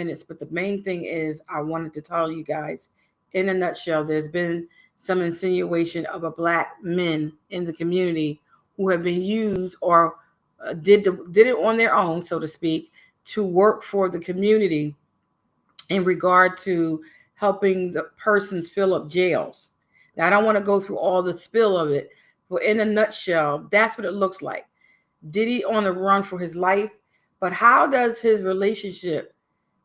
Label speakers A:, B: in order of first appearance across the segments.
A: minutes, but the main thing is I wanted to tell you guys in a nutshell, there's been some insinuation of a black men in the community who have been used or did it on their own, so to speak, to work for the community in regard to helping the persons fill up jails. Now, I don't want to go through all the spill of it, but in a nutshell, that's what it looks like. Diddy on the run for his life, but how does his relationship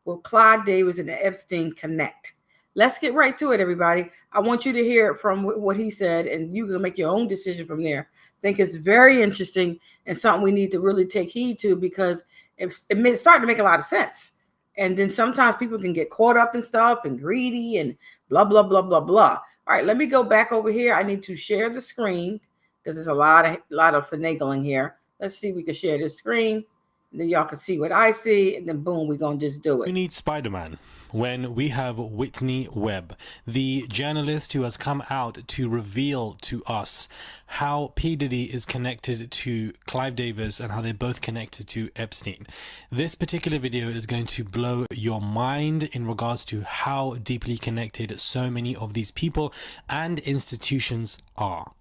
A: with Clive Davis and Epstein connect? Let's get right to it, everybody. I want you to hear it from what he said, and you can make your own decision from there. I think it's very interesting and something we need to really take heed to, because it's starting to make a lot of sense. And then sometimes people can get caught up in stuff and greedy and blah, blah, blah, blah, blah. All right, let me go back over here. I need to share the screen because there's a lot of finagling here. Let's see if we can share this screen. And then y'all can see what I see. And then boom, we're going to just do it.
B: We need Spider-Man when we have Whitney Webb, the journalist who has come out to reveal to us how P. Diddy is connected to Clive Davis and how they're both connected to Epstein. This particular video is going to blow your mind in regards to how deeply connected so many of these people and institutions are.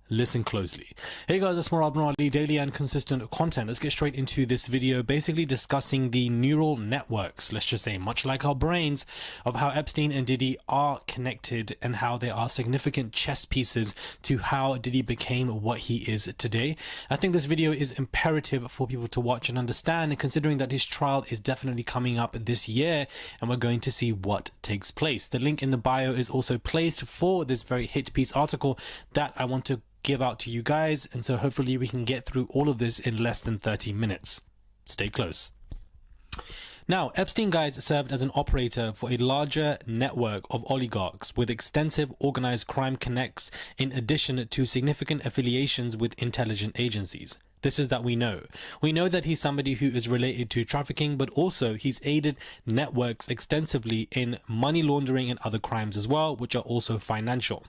B: Listen closely. Hey guys, it's more abnormally daily and consistent content. Let's get straight into this video, basically discussing the neural networks, let's just say, much like our brains, of how Epstein and Diddy are connected and how they are significant chess pieces to how Diddy became what he is today. I think this video is imperative for people to watch and understand, considering that his trial is definitely coming up this year and we're going to see what takes place. The link in the bio is also placed for this very hit piece article that I want to give out to you guys, and so hopefully we can get through all of this in less than 30 minutes. Stay close. Now, Epstein, guys, served as an operator for a larger network of oligarchs with extensive organized crime connects, in addition to significant affiliations with intelligence agencies. This is that we know. We know that he's somebody who is related to trafficking, but also he's aided networks extensively in money laundering and other crimes as well, which are also financial.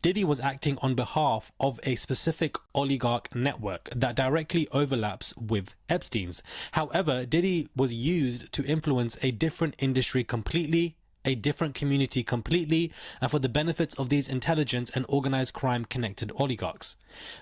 B: Diddy was acting on behalf of a specific oligarch network that directly overlaps with Epstein's. However, Diddy was used to influence a different industry completely, a different community completely, and for the benefits of these intelligence and organized crime connected oligarchs.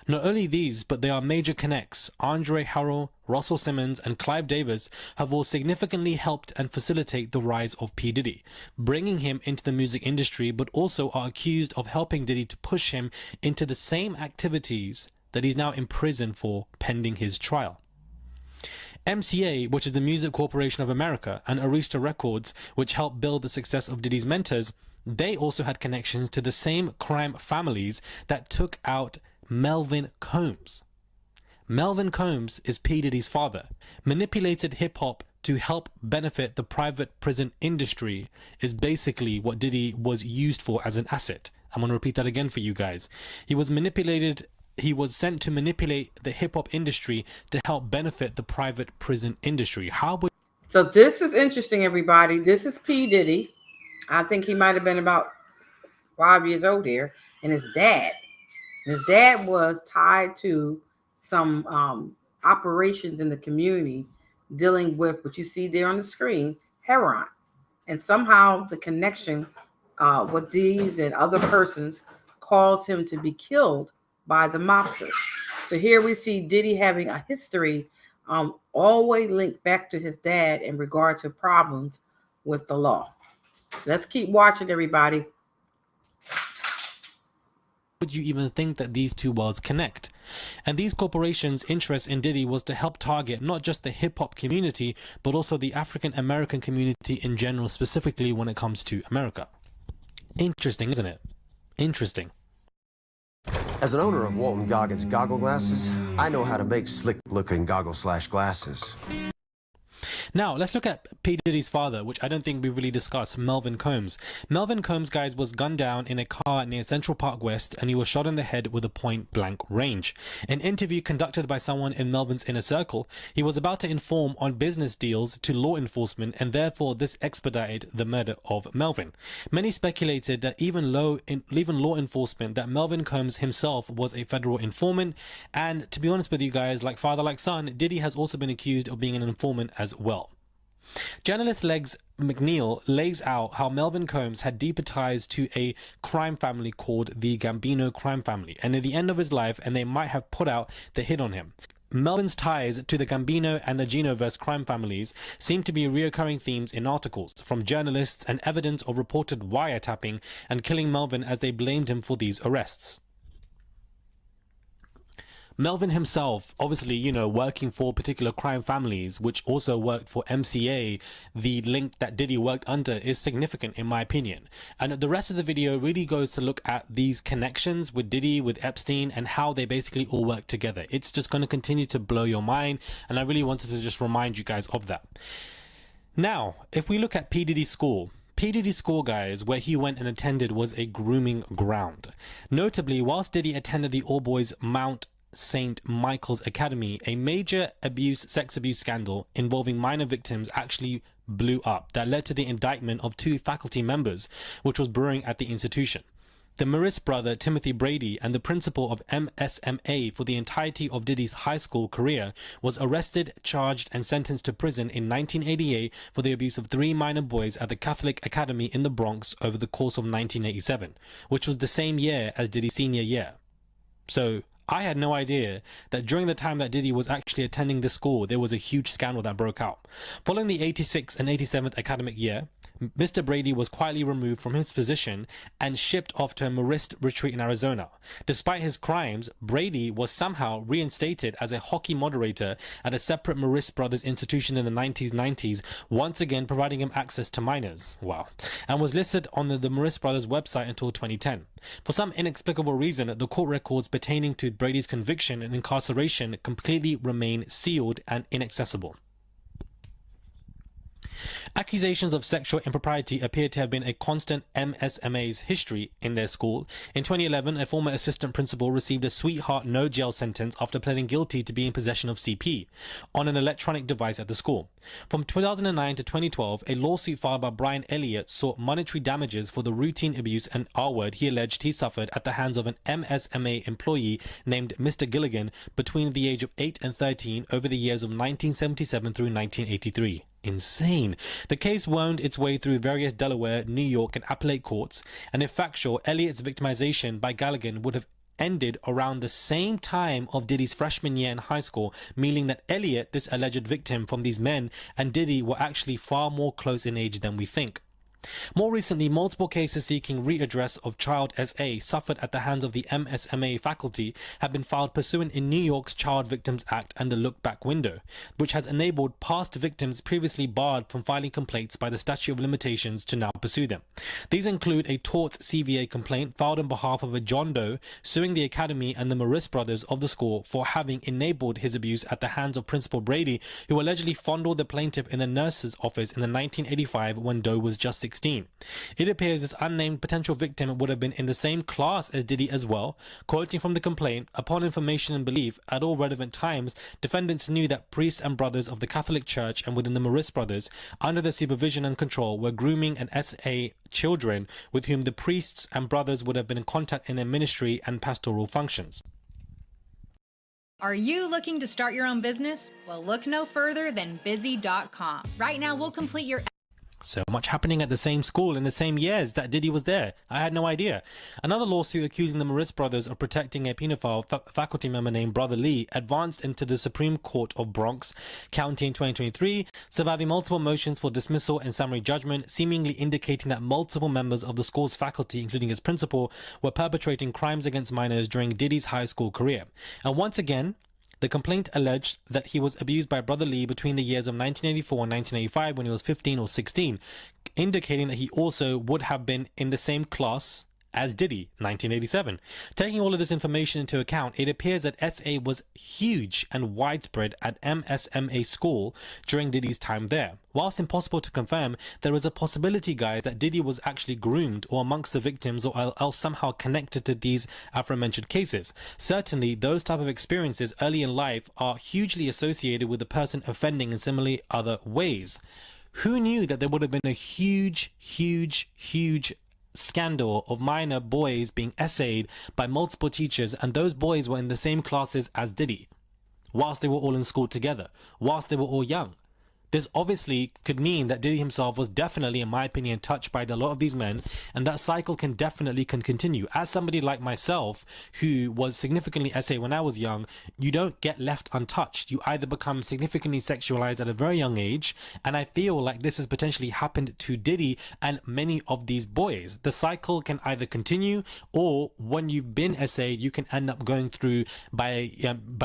B: Not only these, but there are major connects. Andre Harrell, Russell Simmons, and Clive Davis have all significantly helped and facilitate the rise of P. Diddy, bringing him into the music industry, but also are accused of helping Diddy to push him into the same activities that he's now in prison for pending his trial. MCA, which is the Music Corporation of America, and Arista Records, which helped build the success of Diddy's mentors, they also had connections to the same crime families that took out Melvin Combs. Melvin Combs is P. Diddy's father. Manipulated hip-hop to help benefit the private prison industry is basically what Diddy was used for as an asset. I'm going to repeat that again for you guys. He was sent to manipulate the hip-hop industry to help benefit the private prison industry.
A: So this is interesting, everybody. This is P. Diddy. I think he might have been about 5 years old here. And his dad. His dad was tied to some operations in the community dealing with what you see there on the screen, heroin. And somehow the connection with these and other persons caused him to be killed by the mobsters. So here we see Diddy having a history always linked back to his dad in regard to problems with the law. Let's keep watching, everybody.
B: Would you even think that these two worlds connect? And these corporations' interest in Diddy was to help target not just the hip-hop community, but also the African American community in general, specifically when it comes to America. Interesting, isn't it? Interesting.
C: As an owner of Walton Goggins goggle glasses, I know how to make slick-looking goggle/glasses.
B: Now, let's look at P. Diddy's father, which I don't think we really discussed, Melvin Combs. Melvin Combs, guys, was gunned down in a car near Central Park West, and he was shot in the head with a point-blank range. An interview conducted by someone in Melvin's inner circle, he was about to inform on business deals to law enforcement, and therefore this expedited the murder of Melvin. Many speculated that even law enforcement, that Melvin Combs himself was a federal informant, and to be honest with you guys, like father like son, Diddy has also been accused of being an informant as well. Journalist Legs McNeil lays out how Melvin Combs had deeper ties to a crime family called the Gambino crime family, and at the end of his life, and they might have put out the hit on him. Melvin's ties to the Gambino and the Genoverse crime families seem to be recurring themes in articles from journalists and evidence of reported wiretapping and killing Melvin as they blamed him for these arrests. Melvin himself, obviously, you know, working for particular crime families, which also worked for MCA, the link that Diddy worked under is significant in my opinion. And the rest of the video really goes to look at these connections with Diddy, with Epstein, and how they basically all work together. It's just going to continue to blow your mind, and I really wanted to just remind you guys of that. Now, if we look at P. Diddy's school, guys, where he went and attended was a grooming ground. Notably, whilst Diddy attended the all boys Mount St. Michael's Academy, a major sex abuse scandal involving minor victims actually blew up that led to the indictment of 2 faculty members, which was brewing at the institution. The Maris brother, Timothy Brady, and the principal of MSMA for the entirety of Diddy's high school career, was arrested, charged, and sentenced to prison in 1988 for the abuse of 3 minor boys at the Catholic Academy in the Bronx over the course of 1987, which was the same year as Diddy's senior year. So, I had no idea that during the time that Diddy was actually attending this school, there was a huge scandal that broke out. Following the 86th and 87th academic year, Mr. Brady was quietly removed from his position and shipped off to a Marist retreat in Arizona. Despite his crimes, Brady was somehow reinstated as a hockey moderator at a separate Marist Brothers institution in the 1990s, once again providing him access to minors. Wow. And was listed on the Marist Brothers website until 2010. For some inexplicable reason, the court records pertaining to Brady's conviction and incarceration completely remain sealed and inaccessible. Accusations of sexual impropriety appear to have been a constant MSMA's history in their school. In 2011, a former assistant principal received a sweetheart no jail sentence after pleading guilty to being in possession of CP on an electronic device at the school. From 2009 to 2012, a lawsuit filed by Brian Elliott sought monetary damages for the routine abuse and R-word he alleged he suffered at the hands of an MSMA employee named Mr. Gilligan between the age of 8 and 13 over the years of 1977 through 1983. Insane. The case wound its way through various Delaware, New York, and appellate courts, and if factual, Elliott's victimization by Gilligan would have ended around the same time of Diddy's freshman year in high school, meaning that Elliott, this alleged victim from these men, and Diddy were actually far more close in age than we think. More recently, multiple cases seeking readdress of child SA suffered at the hands of the MSMA faculty have been filed pursuant in New York's Child Victims Act and the Look Back window, which has enabled past victims previously barred from filing complaints by the statute of limitations to now pursue them. These include a tort CVA complaint filed on behalf of a John Doe suing the academy and the Maris brothers of the school for having enabled his abuse at the hands of Principal Brady, who allegedly fondled the plaintiff in the nurse's office in the 1985 when Doe was just 16. It appears this unnamed potential victim would have been in the same class as Diddy as well. Quoting from the complaint, upon information and belief, at all relevant times, defendants knew that priests and brothers of the Catholic Church and within the Maris brothers, under their supervision and control, were grooming and SA children with whom the priests and brothers would have been in contact in their ministry and pastoral functions.
D: Are you looking to start your own business? Well, look no further than busy.com. Right now, we'll complete your
B: So much happening at the same school in the same years that Diddy was there. I had no idea. Another lawsuit accusing the Maris brothers of protecting a pedophile faculty member named Brother Lee advanced into the Supreme Court of Bronx County in 2023, surviving multiple motions for dismissal and summary judgment, seemingly indicating that multiple members of the school's faculty, including its principal, were perpetrating crimes against minors during Diddy's high school career. And once again, the complaint alleged that he was abused by Brother Lee between the years of 1984 and 1985 when he was 15 or 16, indicating that he also would have been in the same class as Diddy, 1987. Taking all of this information into account, it appears that SA was huge and widespread at MSMA school during Diddy's time there. Whilst impossible to confirm, there is a possibility, guys, that Diddy was actually groomed or amongst the victims or else somehow connected to these aforementioned cases. Certainly, those type of experiences early in life are hugely associated with the person offending in similarly other ways. Who knew that there would have been a huge scandal of minor boys being essayed by multiple teachers, and those boys were in the same classes as Diddy, whilst they were all in school together, whilst they were all young? This obviously could mean that Diddy himself was definitely, in my opinion, touched by a lot of these men, and that cycle can continue. As somebody like myself, who was significantly SA when I was young, you don't get left untouched. You either become significantly sexualized at a very young age, and I feel like this has potentially happened to Diddy and many of these boys. The cycle can either continue, or when you've been SA, you can end up going through by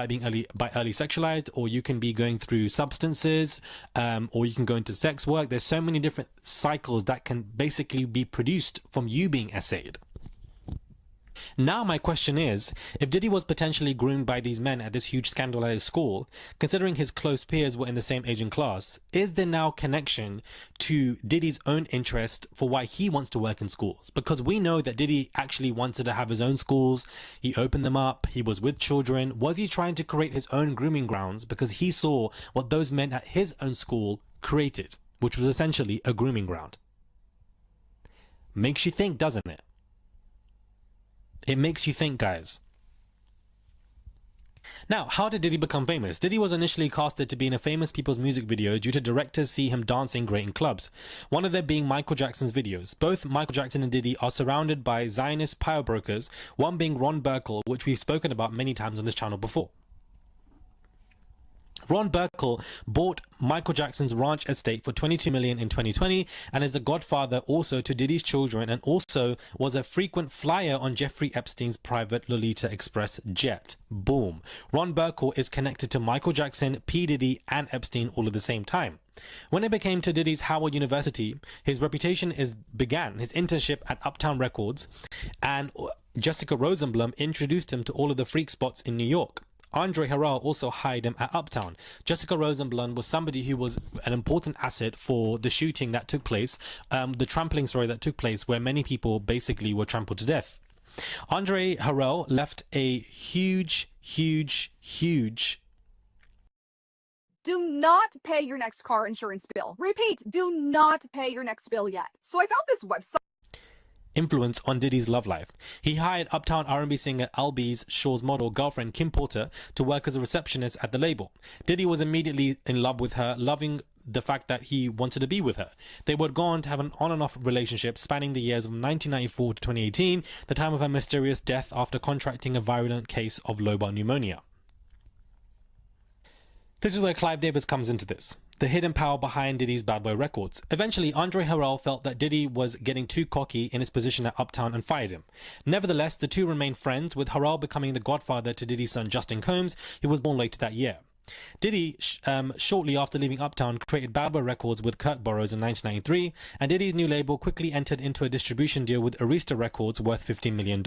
B: being early sexualized, or you can be going through substances, or you can go into sex work. There's so many different cycles that can basically be produced from you being SA'd. Now my question is, if Diddy was potentially groomed by these men at this huge scandal at his school, considering his close peers were in the same age and class, is there now connection to Diddy's own interest for why he wants to work in schools? Because we know that Diddy actually wanted to have his own schools, he opened them up, he was with children. Was he trying to create his own grooming grounds because he saw what those men at his own school created, which was essentially a grooming ground? Makes you think, doesn't it? It makes you think, guys. Now, how did Diddy become famous? Diddy was initially casted to be in a famous people's music video due to directors see him dancing great in clubs, one of them being Michael Jackson's videos. Both Michael Jackson and Diddy are surrounded by Zionist power brokers, one being Ron Burkle, which we've spoken about many times on this channel before. Ron Burkle bought Michael Jackson's ranch estate for $22 million in 2020 and is the godfather also to Diddy's children, and also was a frequent flyer on Jeffrey Epstein's private Lolita Express jet. Boom. Ron Burkle is connected to Michael Jackson, P. Diddy, and Epstein all at the same time. When it became to Diddy's Howard University, his reputation began his internship at Uptown Records, and Jessica Rosenblum introduced him to all of the freak spots in New York. Andre Harrell also hired him at Uptown. Jessica Rosenblum was somebody who was an important asset for the shooting that took place, the trampling story that took place, where many people basically were trampled to death. Andre Harrell left a huge...
E: Do not pay your next car insurance bill. Repeat, do not pay your next bill yet. So I found this website.
B: Influence on Diddy's love life. He hired Uptown R&B singer Albies Shaw's model girlfriend Kim Porter to work as a receptionist at the label. Diddy was immediately in love with her, loving the fact that he wanted to be with her. They would go on to have an on and off relationship spanning the years of 1994 to 2018, the time of her mysterious death after contracting a virulent case of lobar pneumonia. This is where Clive Davis comes into this. The hidden power behind Diddy's Bad Boy Records. Eventually, Andre Harrell felt that Diddy was getting too cocky in his position at Uptown and fired him. Nevertheless, the two remained friends, with Harrell becoming the godfather to Diddy's son Justin Combs, who was born later that year. Diddy, shortly after leaving Uptown, created Bad Boy Records with Kirk Burroughs in 1993, and Diddy's new label quickly entered into a distribution deal with Arista Records worth $15 million.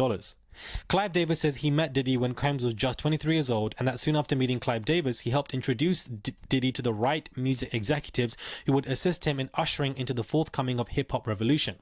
B: Clive Davis says he met Diddy when Combs was just 23 years old, and that soon after meeting Clive Davis, he helped introduce Diddy to the right music executives who would assist him in ushering into the forthcoming of hip-hop revolution.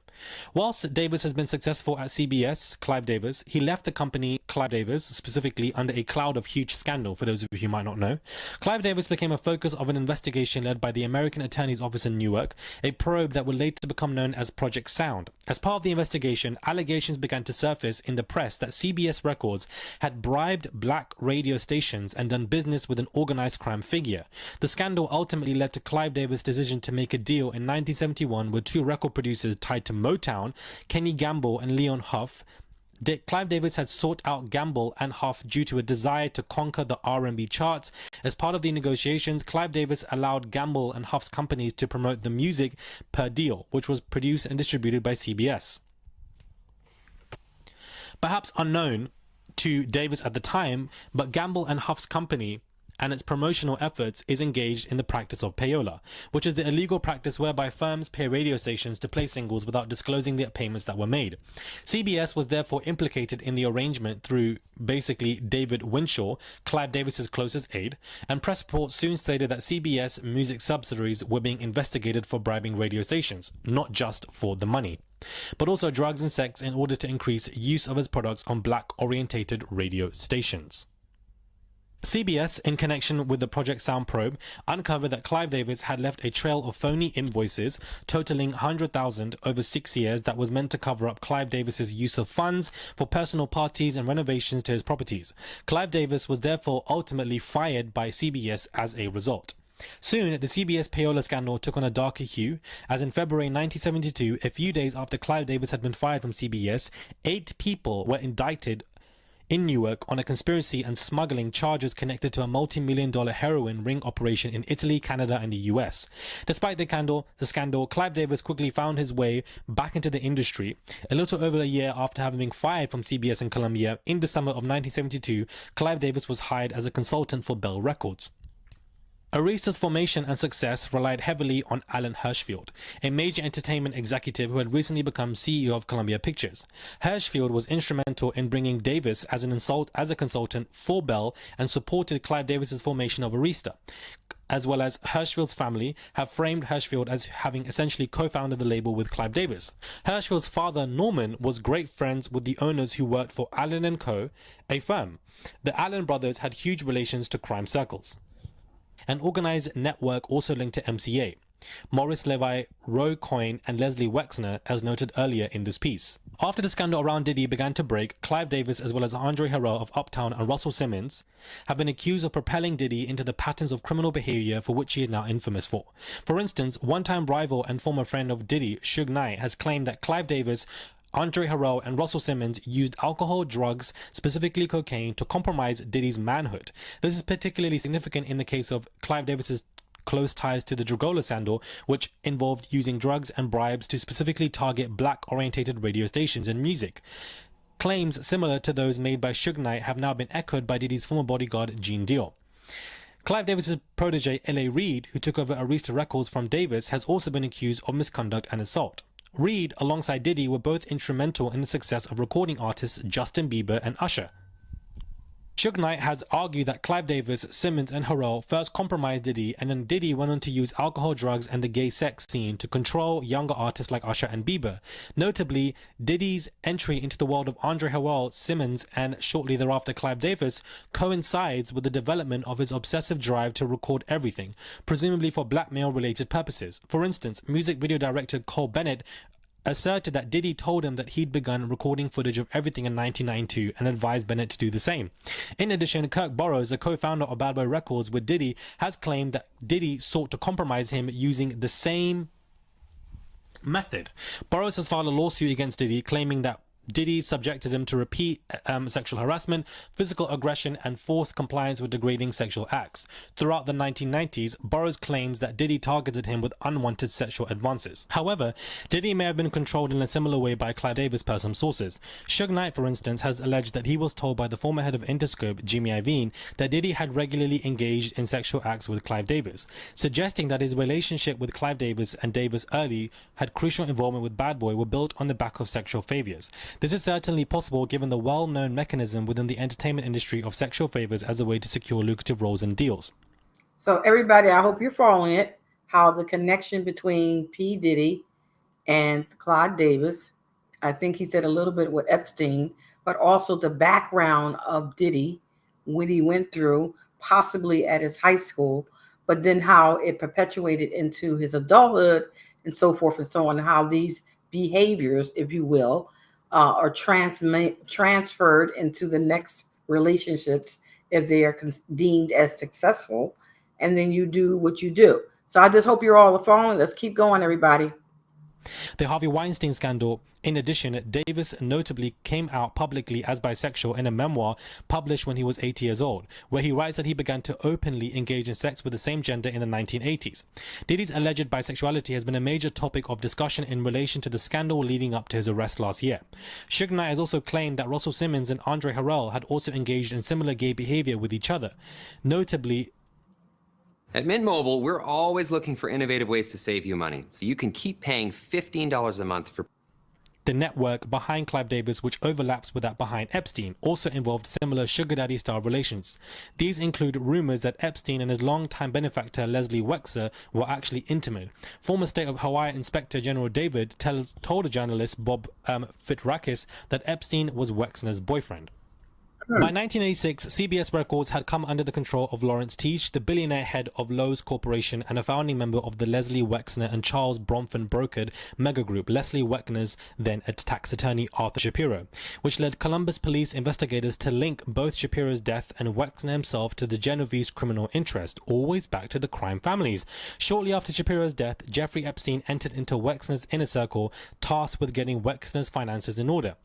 B: Whilst Davis has been successful at CBS, Clive Davis, he left the company Clive Davis specifically under a cloud of huge scandal, for those of you who might not know. Clive Davis became a focus of an investigation led by the American Attorney's Office in Newark, a probe that would later become known as Project Sound. As part of the investigation, allegations began to surface in the press that CBS Records had bribed black radio stations and done business with an organized crime figure. The scandal ultimately led to Clive Davis' decision to make a deal in 1971 with two record producers tied to Motown, Kenny Gamble and Leon Huff. Clive Davis had sought out Gamble and Huff due to a desire to conquer the R&B charts. As part of the negotiations, Clive Davis allowed Gamble and Huff's companies to promote the music per deal, which was produced and distributed by CBS. Perhaps unknown to Davis at the time, but Gamble and Huff's company and its promotional efforts is engaged in the practice of payola, which is the illegal practice whereby firms pay radio stations to play singles without disclosing the payments that were made. CBS was therefore implicated in the arrangement through basically David Winshaw, Clive Davis's closest aide, and press reports soon stated that CBS music subsidiaries were being investigated for bribing radio stations, not just for the money, but also drugs and sex in order to increase use of its products on black-orientated radio stations. CBS, in connection with the Project Sound probe, uncovered that Clive Davis had left a trail of phony invoices totaling $100,000 over 6 years that was meant to cover up Clive Davis's use of funds for personal parties and renovations to his properties. Clive Davis was therefore ultimately fired by CBS as a result. Soon, the CBS payola scandal took on a darker hue, as in February 1972, a few days after Clive Davis had been fired from CBS, 8 people were indicted in Newark on a conspiracy and smuggling charges connected to a multi-million-dollar heroin ring operation in Italy, Canada, and the US. Despite the scandal, Clive Davis quickly found his way back into the industry. A little over a year after having been fired from CBS and Columbia, in the summer of 1972, Clive Davis was hired as a consultant for Bell Records. Arista's formation and success relied heavily on Alan Hirschfield, a major entertainment executive who had recently become CEO of Columbia Pictures. Hirschfield was instrumental in bringing Davis as a consultant for Bell and supported Clive Davis's formation of Arista, as well as Hirschfield's family have framed Hirschfield as having essentially co-founded the label with Clive Davis. Hirschfield's father, Norman, was great friends with the owners who worked for Allen & Co., a firm. The Allen brothers had huge relations to crime circles. An organized network also linked to MCA. Morris Levi, Roy Coyne, and Leslie Wexner, as noted earlier in this piece. After the scandal around Diddy began to break, Clive Davis, as well as Andre Harrell of Uptown and Russell Simmons, have been accused of propelling Diddy into the patterns of criminal behavior for which he is now infamous for. For instance, one-time rival and former friend of Diddy, Suge Knight, has claimed that Clive Davis, Andre Harrell, and Russell Simmons used alcohol, drugs, specifically cocaine, to compromise Diddy's manhood. This is particularly significant in the case of Clive Davis's close ties to the Dragola scandal, which involved using drugs and bribes to specifically target black-orientated radio stations and music. Claims similar to those made by Suge Knight have now been echoed by Diddy's former bodyguard, Gene Deal. Clive Davis's protege, L.A. Reid, who took over Arista Records from Davis, has also been accused of misconduct and assault. Reid, alongside Diddy, were both instrumental in the success of recording artists Justin Bieber and Usher. Suge Knight has argued that Clive Davis, Simmons, and Harrell first compromised Diddy, and then Diddy went on to use alcohol, drugs, and the gay sex scene to control younger artists like Usher and Bieber. Notably, Diddy's entry into the world of Andre Harrell, Simmons, and shortly thereafter Clive Davis coincides with the development of his obsessive drive to record everything, presumably for blackmail-related purposes. For instance, music video director Cole Bennett asserted that Diddy told him that he'd begun recording footage of everything in 1992 and advised Bennett to do the same. In addition, Kirk Burroughs, the co-founder of Bad Boy Records with Diddy, has claimed that Diddy sought to compromise him using the same method. Burroughs has filed a lawsuit against Diddy, claiming that Diddy subjected him to repeat sexual harassment, physical aggression, and forced compliance with degrading sexual acts. Throughout the 1990s, Burroughs claims that Diddy targeted him with unwanted sexual advances. However, Diddy may have been controlled in a similar way by Clive Davis per some sources. Suge Knight, for instance, has alleged that he was told by the former head of Interscope, Jimmy Iovine, that Diddy had regularly engaged in sexual acts with Clive Davis, suggesting that his relationship with Clive Davis and Davis early had crucial involvement with Bad Boy were built on the back of sexual favors. This is certainly possible given the well-known mechanism within the entertainment industry of sexual favors as a way to secure lucrative roles and deals.
A: So everybody, I hope you're following it, how the connection between P. Diddy and Clive Davis, I think he said a little bit with Epstein, but also the background of Diddy, what he went through, possibly at his high school, but then how it perpetuated into his adulthood and so forth and so on, and how these behaviors, if you will, are transferred into the next relationships if they are deemed as successful, and then you do what you do. So I just hope you're all following. Let's keep going, everybody.
B: The Harvey Weinstein scandal. In addition, Davis notably came out publicly as bisexual in a memoir published when he was 80 years old, where he writes that he began to openly engage in sex with the same gender in the 1980s. Diddy's alleged bisexuality has been a major topic of discussion in relation to the scandal leading up to his arrest last year. Suge Knight has also claimed that Russell Simmons and Andre Harrell had also engaged in similar gay behavior with each other. Notably,
F: at Mint Mobile, we're always looking for innovative ways to save you money, so you can keep paying $15 a month for
B: the network behind Clive Davis, which overlaps with that behind Epstein, also involved similar sugar daddy-style relations. These include rumors that Epstein and his longtime benefactor Leslie Wexner were actually intimate. Former State of Hawaii Inspector General David told a journalist, Bob Fitrakis, that Epstein was Wexner's boyfriend. By 1986, CBS Records had come under the control of Lawrence Teach, the billionaire head of Lowe's Corporation and a founding member of the Leslie Wexner and Charles Bronfman brokered megagroup, Leslie Wexner's then a tax attorney Arthur Shapiro, which led Columbus police investigators to link both Shapiro's death and Wexner himself to the Genovese criminal interest, always back to the crime families. Shortly after Shapiro's death, Jeffrey Epstein entered into Wexner's inner circle, tasked with getting Wexner's finances in order.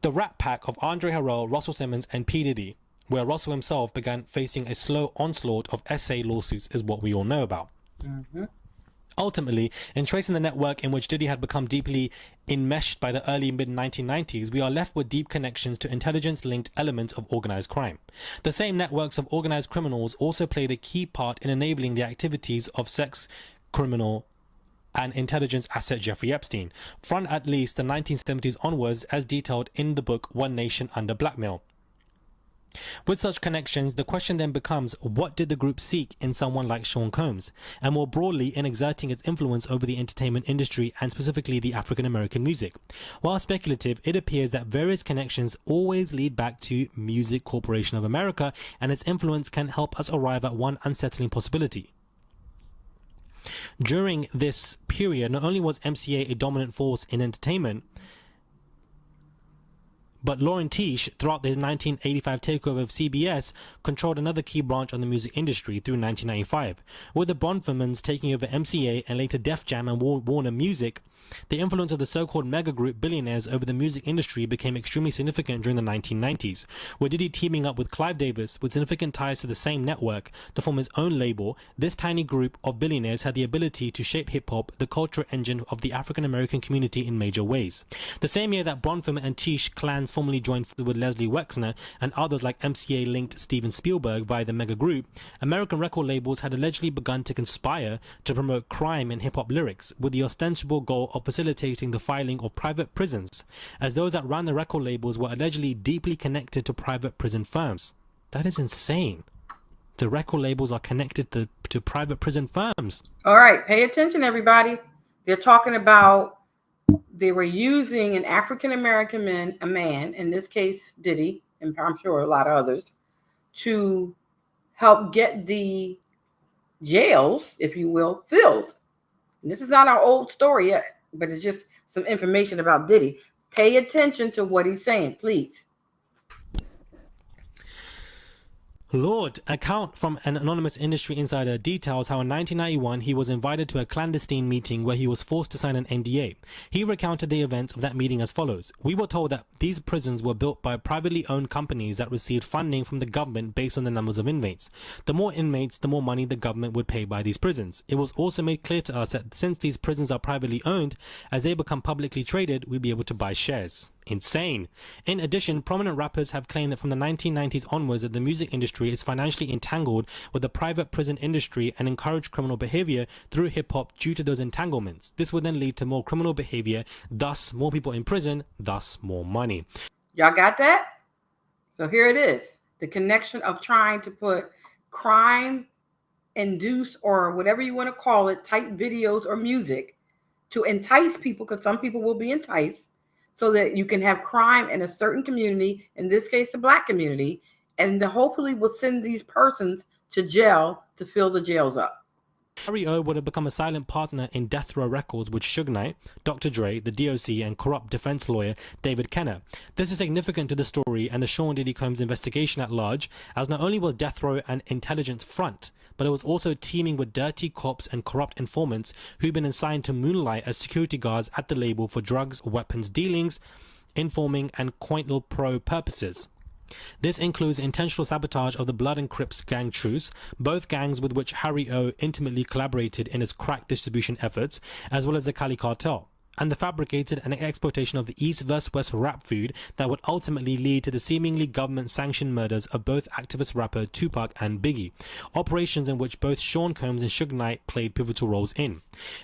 B: The Rat Pack of Andre Harrell, Russell Simmons, and P. Diddy, where Russell himself began facing a slow onslaught of SA lawsuits, is what we all know about. Ultimately, in tracing the network in which Diddy had become deeply enmeshed by the early mid-1990s, we are left with deep connections to intelligence-linked elements of organized crime. The same networks of organized criminals also played a key part in enabling the activities of sex criminal and intelligence asset Jeffrey Epstein, from at least the 1970s onwards, as detailed in the book One Nation Under Blackmail. With such connections, the question then becomes, what did the group seek in someone like Sean Combs, and more broadly in exerting its influence over the entertainment industry and specifically the African American music? While speculative, it appears that various connections always lead back to Music Corporation of America, and its influence can help us arrive at one unsettling possibility. During this period, not only was MCA a dominant force in entertainment, but Lauren Teach, throughout his 1985 takeover of CBS, controlled another key branch of the music industry through 1995. With the Bronfmans taking over MCA and later Def Jam and Warner Music, the influence of the so-called mega-group billionaires over the music industry became extremely significant during the 1990s, with Diddy teaming up with Clive Davis with significant ties to the same network to form his own label. This tiny group of billionaires had the ability to shape hip-hop, the cultural engine of the African-American community, in major ways. The same year that Bronfman and Teach clans formally joined with Leslie Wexner and others like MCA linked Steven Spielberg via the mega group, American record labels had allegedly begun to conspire to promote crime in hip-hop lyrics, with the ostensible goal of facilitating the filing of private prisons, as those that ran the record labels were allegedly deeply connected to private prison firms. That is insane. The record labels are connected to private prison firms.
A: All right, pay attention, everybody. They're talking about they were using an African-American man, a man, in this case, Diddy, and I'm sure a lot of others, to help get the jails, if you will, filled. And this is not our old story yet, but it's just some information about Diddy. Pay attention to what he's saying, please.
B: Lord, account from an anonymous industry insider details how in 1991 he was invited to a clandestine meeting where he was forced to sign an NDA. He recounted the events of that meeting as follows. We were told that these prisons were built by privately owned companies that received funding from the government based on the numbers of inmates. The more inmates, the more money the government would pay by these prisons. It was also made clear to us that since these prisons are privately owned, as they become publicly traded, we'd be able to buy shares. Insane. In addition, prominent rappers have claimed that from the 1990s onwards that the music industry is financially entangled with the private prison industry and encourage criminal behavior through hip-hop due to those entanglements. This would then lead to more criminal behavior, thus more people in prison, thus more money.
A: Y'all got that? So here it is. The connection of trying to put crime induce or whatever you want to call it, type videos or music to entice people, because some people will be enticed, so that you can have crime in a certain community, in this case, the Black community, and hopefully will send these persons to jail to fill the jails up.
B: Harry O would have become a silent partner in Death Row Records with Suge Knight, Dr. Dre, the DOC, and corrupt defense lawyer David Kenner. This is significant to the story and the Sean Diddy Combs investigation at large, as not only was Death Row an intelligence front, but it was also teaming with dirty cops and corrupt informants who'd been assigned to moonlight as security guards at the label for drugs, weapons dealings, informing, and cointel pro purposes. This includes intentional sabotage of the Blood and Crips gang truce, both gangs with which Harry O intimately collaborated in his crack distribution efforts, as well as the Cali cartel, and the fabricated and exploitation of the East vs West rap feud that would ultimately lead to the seemingly government-sanctioned murders of both activist rapper Tupac and Biggie, operations in which both Sean Combs and Suge Knight played pivotal roles in.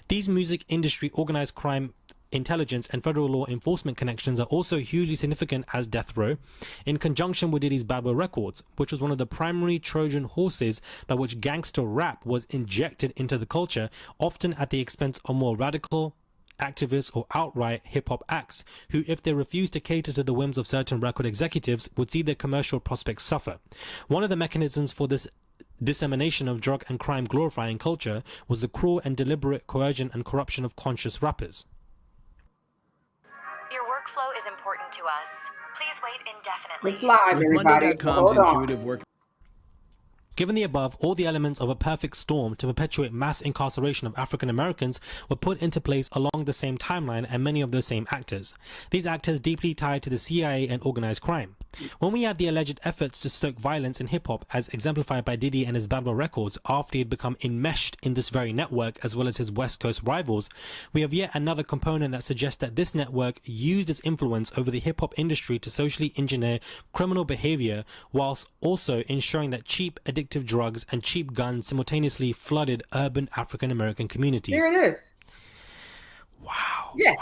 B: These music industry organized crime intelligence and federal law enforcement connections are also hugely significant as Death Row, in conjunction with Diddy's Bad Boy Records, which was one of the primary Trojan horses by which gangster rap was injected into the culture, often at the expense of more radical activists, or outright hip-hop acts, who, if they refused to cater to the whims of certain record executives, would see their commercial prospects suffer. One of the mechanisms for this dissemination of drug and crime glorifying culture was the cruel and deliberate coercion and corruption of conscious rappers.
G: Your workflow is important to us. Please wait indefinitely.
A: It's live, everybody. Hold on.
H: intuitive work.
B: Given the above, all the elements of a perfect storm to perpetuate mass incarceration of African Americans were put into place along the same timeline, and many of those same actors. These actors deeply tied to the CIA and organized crime. When we add the alleged efforts to stoke violence in hip-hop as exemplified by Diddy and his Bad Boy Records after he had become enmeshed in this very network, as well as his West Coast rivals, we have yet another component that suggests that this network used its influence over the hip-hop industry to socially engineer criminal behavior, whilst also ensuring that cheap, addictive drugs and cheap guns simultaneously flooded urban African American communities.
A: Here it is.
B: Wow.
A: Yeah.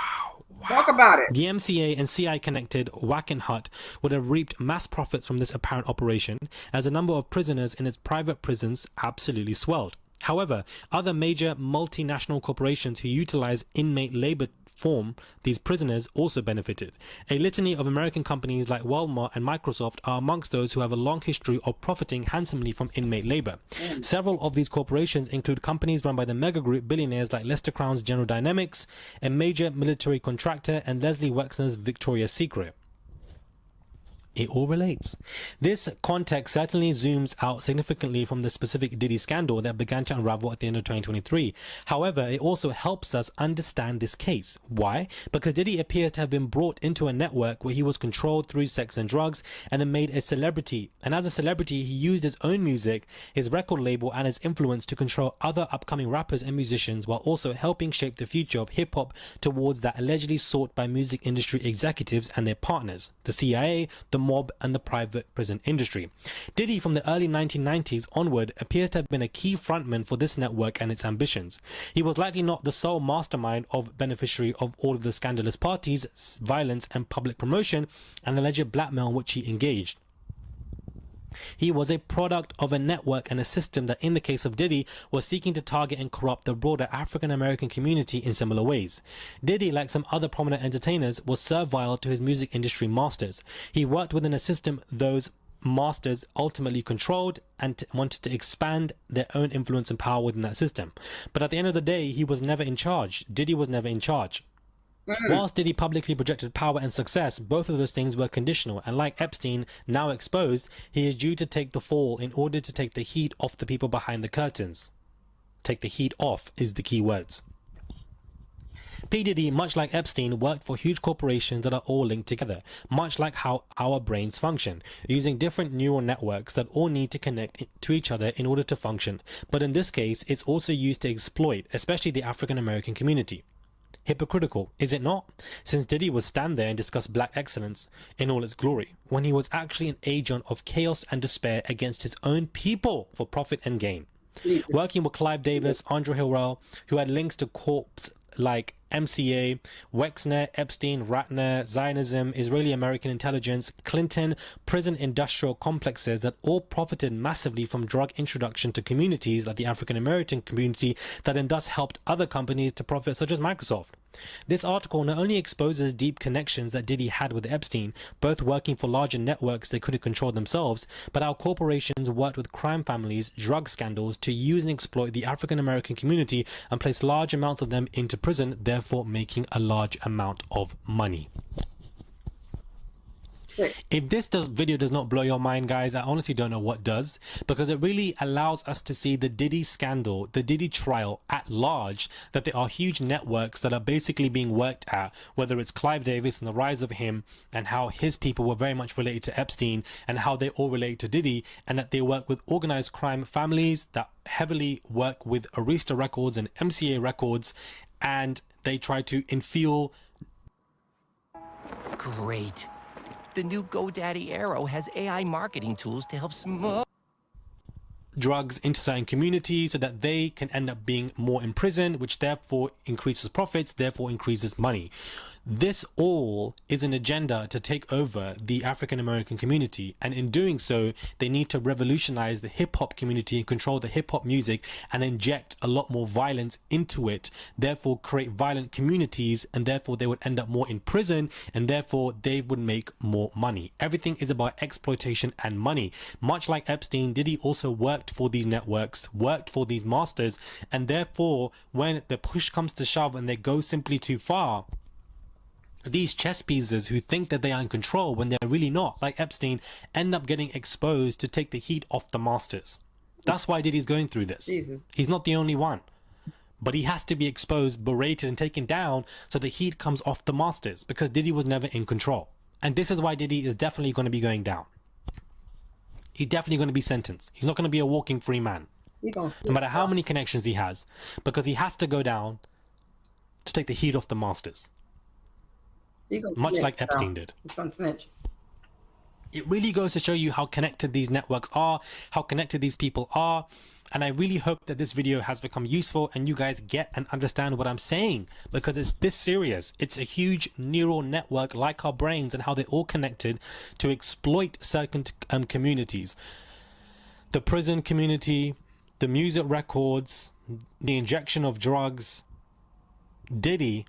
B: Wow.
A: Talk about it.
B: The MCA and CI connected Wackenhut would have reaped mass profits from this apparent operation, as the number of prisoners in its private prisons absolutely swelled. However, other major multinational corporations who utilize inmate labor form these prisoners also benefited. A litany of American companies like Walmart and Microsoft are amongst those who have a long history of profiting handsomely from inmate labor. Several of these corporations include companies run by the mega group billionaires like Lester Crown's General Dynamics, a major military contractor, and Leslie Wexner's Victoria's Secret. It all relates. This context certainly zooms out significantly from the specific Diddy scandal that began to unravel at the end of 2023. However, it also helps us understand this case. Why? Because Diddy appears to have been brought into a network where he was controlled through sex and drugs and then made a celebrity. And as a celebrity, he used his own music, his record label, and his influence to control other upcoming rappers and musicians, while also helping shape the future of hip-hop towards that allegedly sought by music industry executives and their partners, the CIA, the mob, and the private prison industry. Diddy, from the early 1990s onward, appears to have been a key frontman for this network and its ambitions. He was likely not the sole mastermind of beneficiary of all of the scandalous parties, violence, and public promotion, and alleged blackmail in which he engaged. He was a product of a network and a system that, in the case of Diddy, was seeking to target and corrupt the broader African American community in similar ways. Diddy, like some other prominent entertainers, was servile to his music industry masters. He worked within a system those masters ultimately controlled and wanted to expand their own influence and power within that system. But at the end of the day, he was never in charge. Diddy was never in charge. Whilst Diddy publicly projected power and success, both of those things were conditional, and like Epstein, now exposed, he is due to take the fall in order to take the heat off the people behind the curtains. Take the heat off is the key words. P. Diddy, much like Epstein, worked for huge corporations that are all linked together, much like how our brains function, using different neural networks that all need to connect to each other in order to function. But in this case, it's also used to exploit, especially the African American community. Hypocritical, is it not? Since Diddy would stand there and discuss black excellence in all its glory, when he was actually an agent of chaos and despair against his own people for profit and gain. Working with Clive Davis, Andre Harrell, who had links to corps like MCA, Wexner, Epstein, Ratner, Zionism, Israeli-American intelligence, Clinton, prison industrial complexes that all profited massively from drug introduction to communities like the African-American community that then thus helped other companies to profit, such as Microsoft. This article not only exposes deep connections that Diddy had with Epstein, both working for larger networks they couldn't control themselves, but how corporations worked with crime families, drug scandals to use and exploit the African American community and place large amounts of them into prison, therefore making a large amount of money. If this video does not blow your mind, guys, I honestly don't know what does, because it really allows us to see the Diddy scandal, the Diddy trial at large, that there are huge networks that are basically being worked at, whether it's Clive Davis and the rise of him, and how his people were very much related to Epstein, and how they all relate to Diddy, and that they work with organized crime families that heavily work with Arista Records and MCA Records, and they try to infill.
I: Great. The new GoDaddy Arrow has AI marketing tools to help
B: drugs into certain communities so that they can end up being more in prison, which therefore increases profits, therefore increases money. This all is an agenda to take over the African American community, and in doing so they need to revolutionize the hip-hop community and control the hip-hop music and inject a lot more violence into it, therefore create violent communities, and therefore they would end up more in prison, and therefore they would make more money. Everything is about exploitation and money. Much like Epstein, Diddy also worked for these networks, worked for these masters, and therefore when the push comes to shove and they go simply too far, these chess pieces who think that they are in control when they're really not, like Epstein, end up getting exposed to take the heat off the masters. That's why Diddy's going through this.
A: Jesus.
B: He's not the only one. But he has to be exposed, berated, and taken down so the heat comes off the masters, because Diddy was never in control. And this is why Diddy is definitely going to be going down. He's definitely going to be sentenced. He's not going to be a walking free man. No matter how many connections he has, because he has to go down to take the heat off the masters. Much like Epstein did. It really goes to show you how connected these networks are, how connected these people are. And I really hope that this video has become useful and you guys get and understand what I'm saying, because it's this serious. It's a huge neural network like our brains, and how they're all connected to exploit certain communities. The prison community, the music records, the injection of drugs, Diddy,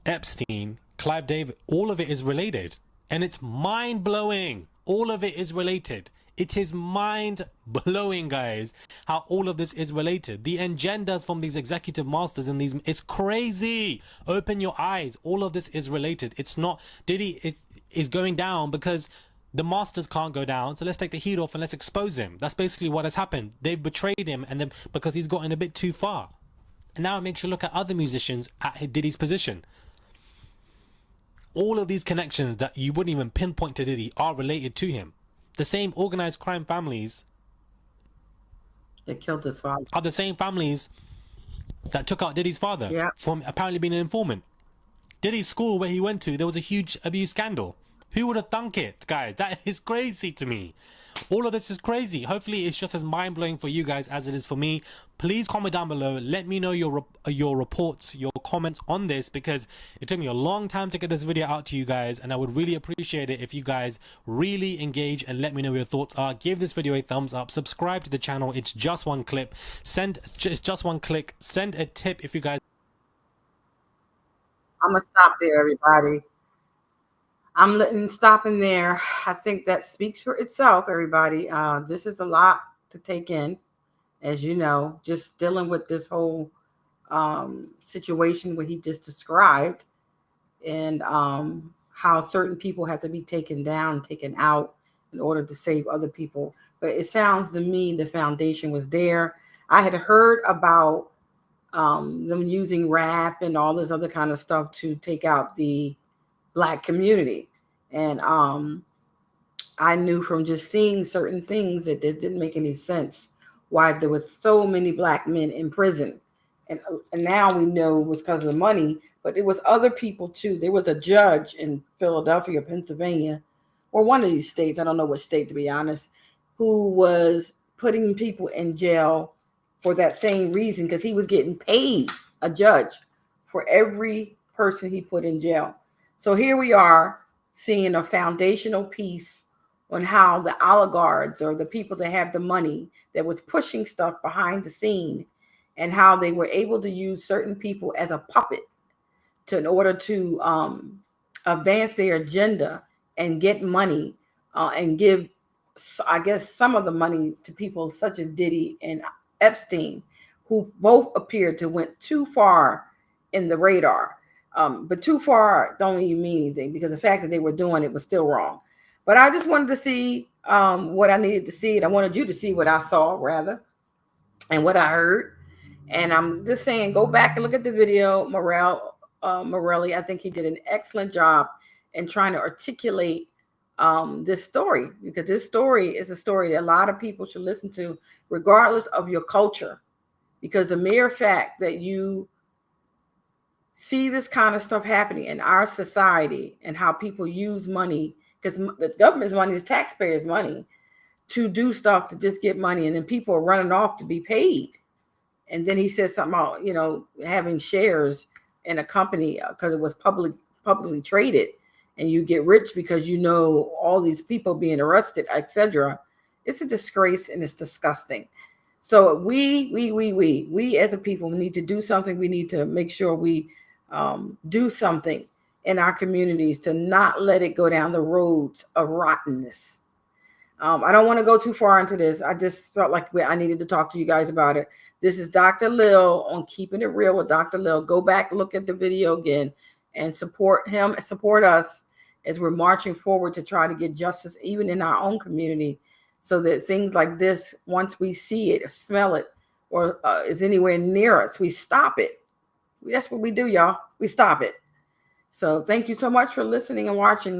B: Epstein, Clive David, all of it is related, and it's mind-blowing. All of it is related. It is mind-blowing, guys, how all of this is related. The agendas from these executive masters and these, it's crazy. Open your eyes. All of this is related. It's not Diddy is going down because the masters can't go down, so let's take the heat off and let's expose him. That's basically what has happened. They've betrayed him, and then because he's gotten a bit too far. And now it makes you look at other musicians at Diddy's position. All of these connections that you wouldn't even pinpoint to Diddy are related to him. The same organized crime families
A: that killed his father
B: are the same families that took out Diddy's father from apparently being an informant. Diddy's school where he went to, there was a huge abuse scandal. Who would have thunk it, guys? That is crazy to me. All of this is crazy. Hopefully it's just as mind-blowing for you guys as it is for me. Please comment down below. Let me know your reports, your comments on this, because it took me a long time to get this video out to you guys, and I would really appreciate it if you guys really engage and let me know what your thoughts are. Give this video a thumbs up. Subscribe to the channel. It's just one clip. It's just one click. Send a tip if you guys.
A: I'm gonna stop there, everybody. I'm stopping there. I think that speaks for itself, everybody. This is a lot to take in, as you know, just dealing with this whole situation what he just described, and how certain people have to be taken down, taken out in order to save other people. But it sounds to me the foundation was there. I had heard about them using rap and all this other kind of stuff to take out the Black community. And I knew from just seeing certain things that it didn't make any sense why there was so many Black men in prison. And now we know it was because of the money, but it was other people too. There was a judge in Philadelphia, Pennsylvania, or one of these states, I don't know what state to be honest, who was putting people in jail for that same reason, because he was getting paid, a judge, for every person he put in jail. So here we are seeing a foundational piece on how the oligarchs, or the people that have the money that was pushing stuff behind the scene, and how they were able to use certain people as a puppet in order to advance their agenda and get money and give, I guess, some of the money to people such as Diddy and Epstein, who both appeared to went too far in the radar. But too far don't even mean anything, because the fact that they were doing it was still wrong. But I just wanted to see what I needed to see. And I wanted you to see what I saw, rather, and what I heard. And I'm just saying, go back and look at the video. Morelli, I think he did an excellent job in trying to articulate this story, because this story is a story that a lot of people should listen to, regardless of your culture, because the mere fact that you see this kind of stuff happening in our society, and how people use money, because the government's money is taxpayers' money, to do stuff to just get money, and then people are running off to be paid. And then he said something about, having shares in a company because it was publicly traded, and you get rich because you know all these people being arrested, etc. It's a disgrace and it's disgusting. So we as a people need to do something. We need to make sure we do something in our communities to not let it go down the roads of rottenness. I don't want to go too far into this. I just felt like I needed to talk to you guys about it. This is Dr. Lil on Keeping It Real with Dr. Lil. Go back, look at the video again, and support him and support us as we're marching forward to try to get justice even in our own community, so that things like this, once we see it, smell it, or is anywhere near us, we stop it. That's what we do, y'all. We stop it. So thank you so much for listening and watching.